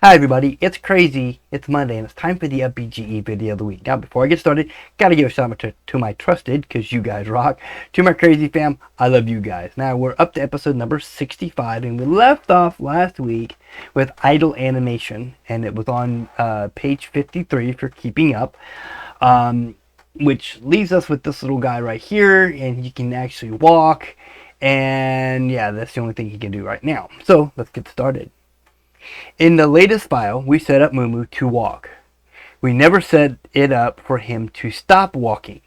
Hi everybody, it's crazy, it's Monday, and it's time for the UPBGE video of the week. Now before I get started, gotta give a shout out to my trusted, because you guys rock, to my crazy fam, I love you guys. Now we're up to episode number 65, and we left off last week with Idle Animation, and it was on page 53 for keeping up, which leaves us with this little guy right here, and he can actually walk, and yeah, that's the only thing he can do right now. So let's get started. In the latest file, we set up Moo to walk. We never set it up for him to stop walking,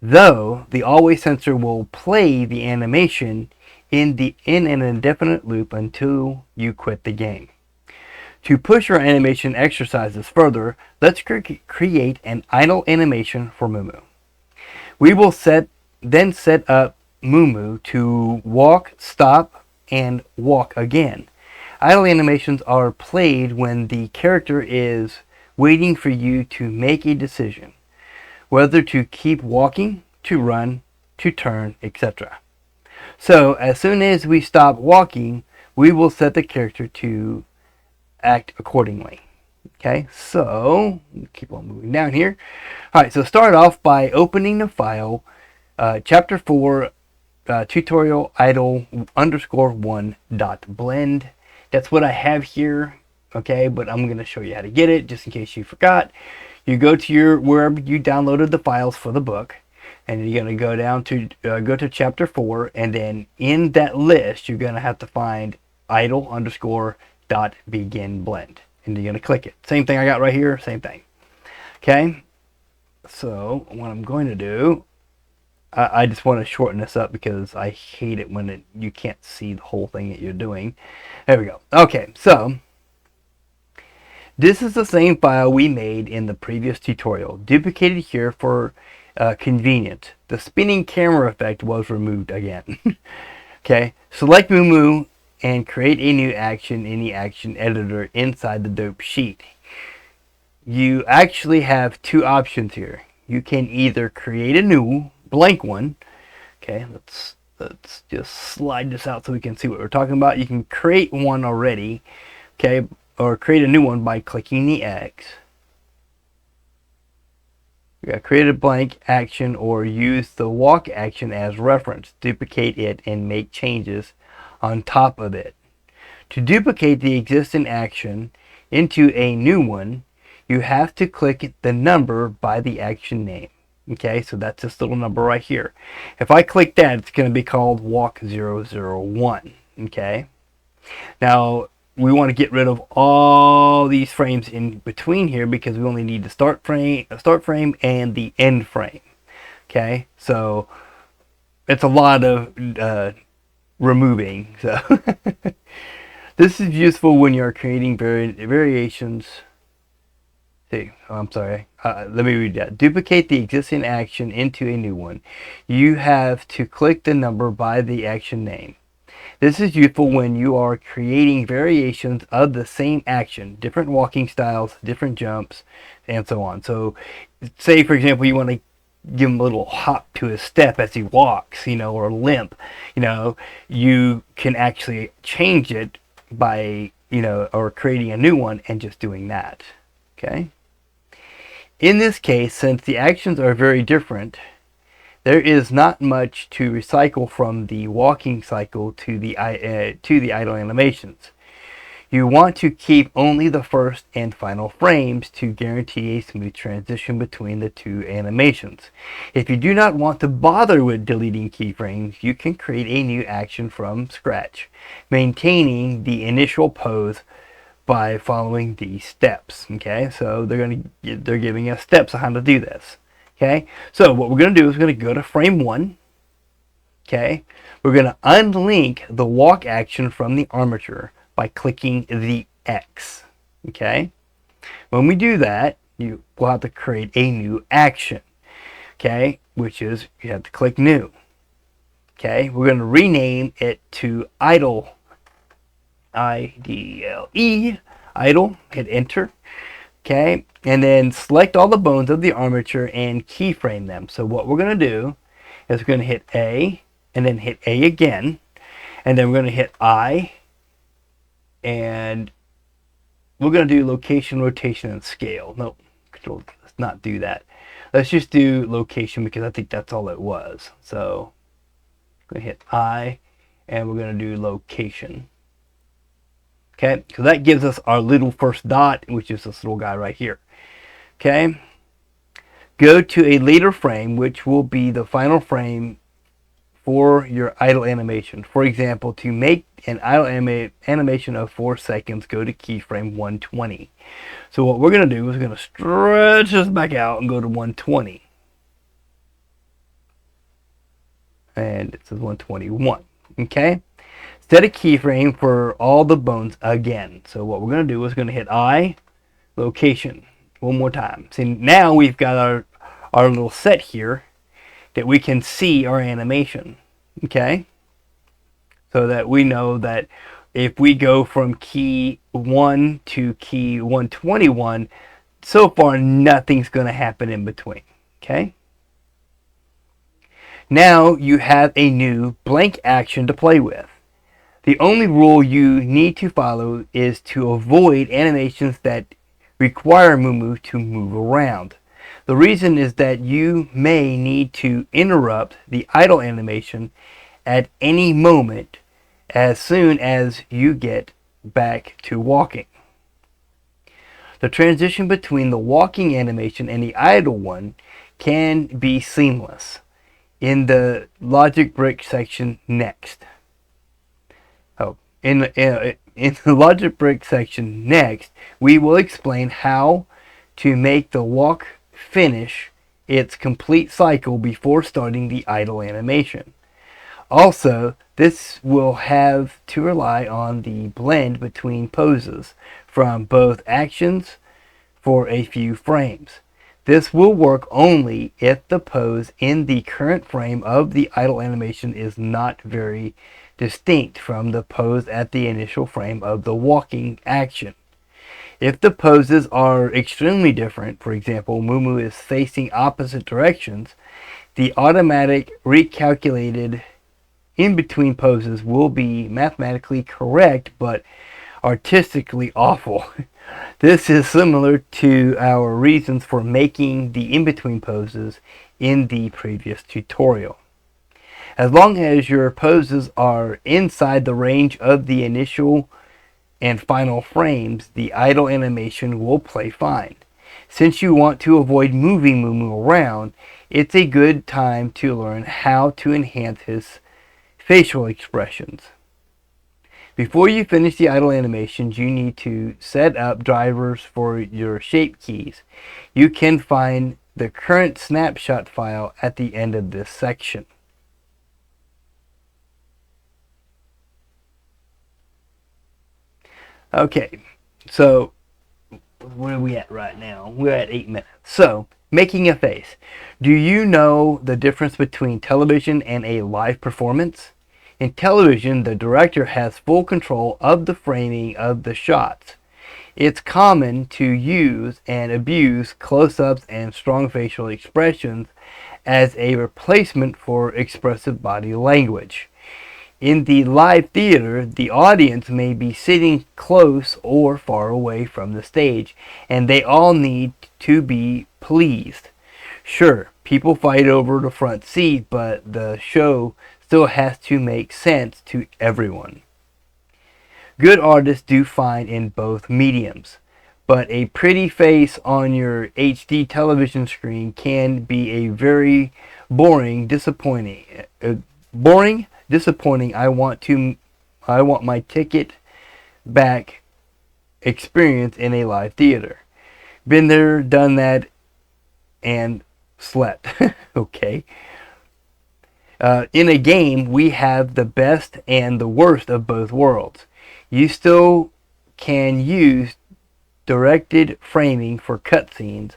though the always sensor will play the animation in an indefinite loop until you quit the game. To push our animation exercises further, let's create an idle animation for Moo. We will then set up Moo to walk, stop, and walk again. Idle animations are played when the character is waiting for you to make a decision, whether to keep walking, to run, to turn, etc. So as soon as we stop walking, we will set the character to act accordingly. Okay, so keep on moving down here. Alright, so start off by opening the file, chapter 4, tutorial idle _1.blend. That's what I have here, okay, but I'm going to show you how to get it, just in case you forgot. You go to wherever you downloaded the files for the book, and you're going to go down to, go to chapter 4, and then in that list, you're going to have to find idle _.begin blend, and you're going to click it. Same thing I got right here, same thing. Okay, so what I'm going to do, I just want to shorten this up because I hate it when you can't see the whole thing that you're doing. There we go. Okay, so this is the same file we made in the previous tutorial, duplicated here for convenience. The spinning camera effect was removed again. Okay, select Moo and create a new action in the action editor inside the dope sheet. You actually have two options here. You can either create a new blank one. Okay, let's just slide this out so we can see what we're talking about. You can create one already, okay, or create a new one by clicking the X. You got create a blank action or use the walk action as reference. Duplicate it and make changes on top of it. To duplicate the existing action into a new one, you have to click the number by the action name. Okay, so that's this little number right here. If I click that, it's going to be called walk 001. Okay, now we want to get rid of all these frames in between here because we only need the start frame and the end frame. Okay, so it's a lot of removing. So this is useful when you're creating variations. I'm sorry, let me read that. Duplicate the existing action into a new one. You have to click the number by the action name. This is useful when you are creating variations of the same action, different walking styles, different jumps, and so on. So say for example you want to give him a little hop to his step as he walks, or limp, you can actually change it by, or creating a new one and just doing that. Okay. In this case, since the actions are very different, there is not much to recycle from the walking cycle to the idle animations. You want to keep only the first and final frames to guarantee a smooth transition between the two animations. If you do not want to bother with deleting keyframes, you can create a new action from scratch, maintaining the initial pose by following these steps. Okay, so they're giving us steps on how to do this. Okay, so what we're going to do is we're going to go to frame 1. Okay, we're going to unlink the walk action from the armature by clicking the X. Okay, when we do that, you will have to create a new action. Okay, which is you have to click new. Okay, we're going to rename it to idle. IDLE, idle, hit enter. Okay, and then select all the bones of the armature and keyframe them. So what we're going to do is we're going to hit A and then hit A again, and then we're going to hit I, and we're going to do location, rotation, and scale. Nope, let's not do that. Let's just do location because I think that's all it was. So I'm going to hit I, and we're going to do location. Okay, so that gives us our little first dot, which is this little guy right here. Okay, go to a later frame, which will be the final frame for your idle animation. For example, to make an idle animation of 4 seconds, go to keyframe 120. So what we're going to do is we're going to stretch this back out and go to 120. And it says 121. Okay? Set a keyframe for all the bones again. So what we're going to do is we're going to hit I, location, one more time. See, now we've got our little set here that we can see our animation. Okay? So that we know that if we go from key 1 to key 121, so far nothing's going to happen in between. Okay? Now you have a new blank action to play with. The only rule you need to follow is to avoid animations that require Mumu to move around. The reason is that you may need to interrupt the idle animation at any moment as soon as you get back to walking. The transition between the walking animation and the idle one can be seamless in the logic brick section next. In the logic brick section next, we will explain how to make the walk finish its complete cycle before starting the idle animation. Also, this will have to rely on the blend between poses from both actions for a few frames. This will work only if the pose in the current frame of the idle animation is not very distinct from the pose at the initial frame of the walking action. If the poses are extremely different, for example, Mumu is facing opposite directions, the automatic recalculated in-between poses will be mathematically correct but artistically awful. This is similar to our reasons for making the in-between poses in the previous tutorial. As long as your poses are inside the range of the initial and final frames, the idle animation will play fine. Since you want to avoid moving Mumu around, it's a good time to learn how to enhance his facial expressions. Before you finish the idle animations, you need to set up drivers for your shape keys. You can find the current snapshot file at the end of this section. Okay, so where are we at right now? We're at 8 minutes. So, making a face. Do you know the difference between television and a live performance? In television, the director has full control of the framing of the shots. It's common to use and abuse close-ups and strong facial expressions as a replacement for expressive body language. In the live theater, the audience may be sitting close or far away from the stage, and they all need to be pleased. Sure, people fight over the front seat, but the show still has to make sense to everyone. Good artists do fine in both mediums, but a pretty face on your HD television screen can be a very boring, disappointing. I want my ticket back experience in a live theater. Been there, done that, and slept. Okay. In a game, we have the best and the worst of both worlds. You still can use directed framing for cutscenes,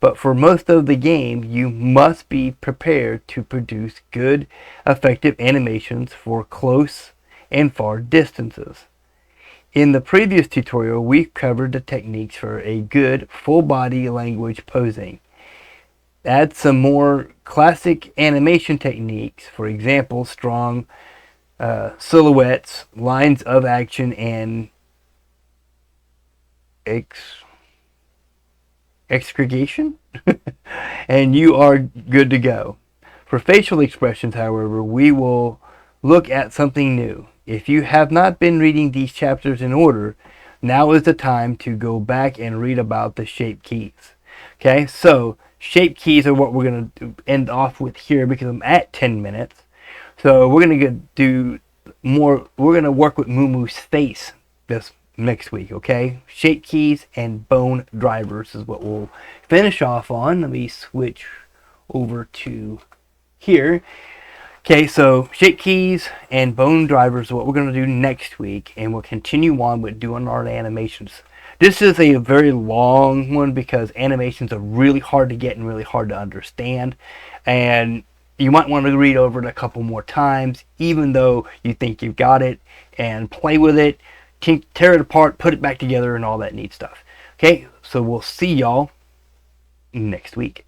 but for most of the game, you must be prepared to produce good, effective animations for close and far distances. In the previous tutorial, we covered the techniques for a good full body language posing. Add some more classic animation techniques, for example, strong silhouettes, lines of action, and aggregation, and you are good to go. For facial expressions, however, we will look at something new. If you have not been reading these chapters in order, now is the time to go back and read about the shape keys. Okay, so shape keys are what we're going to end off with here because I'm at 10 minutes. So we're going to do more, we're going to work with Moomoo's face this next week, okay? Shape keys and bone drivers is what we'll finish off on. Let me switch over to here. Okay, so shape keys and bone drivers is what we're going to do next week, and we'll continue on with doing our animations. This is a very long one because animations are really hard to get and really hard to understand, and you might want to read over it a couple more times, even though you think you've got it, and play with it, tear it apart, put it back together, and all that neat stuff. Okay, so we'll see y'all next week.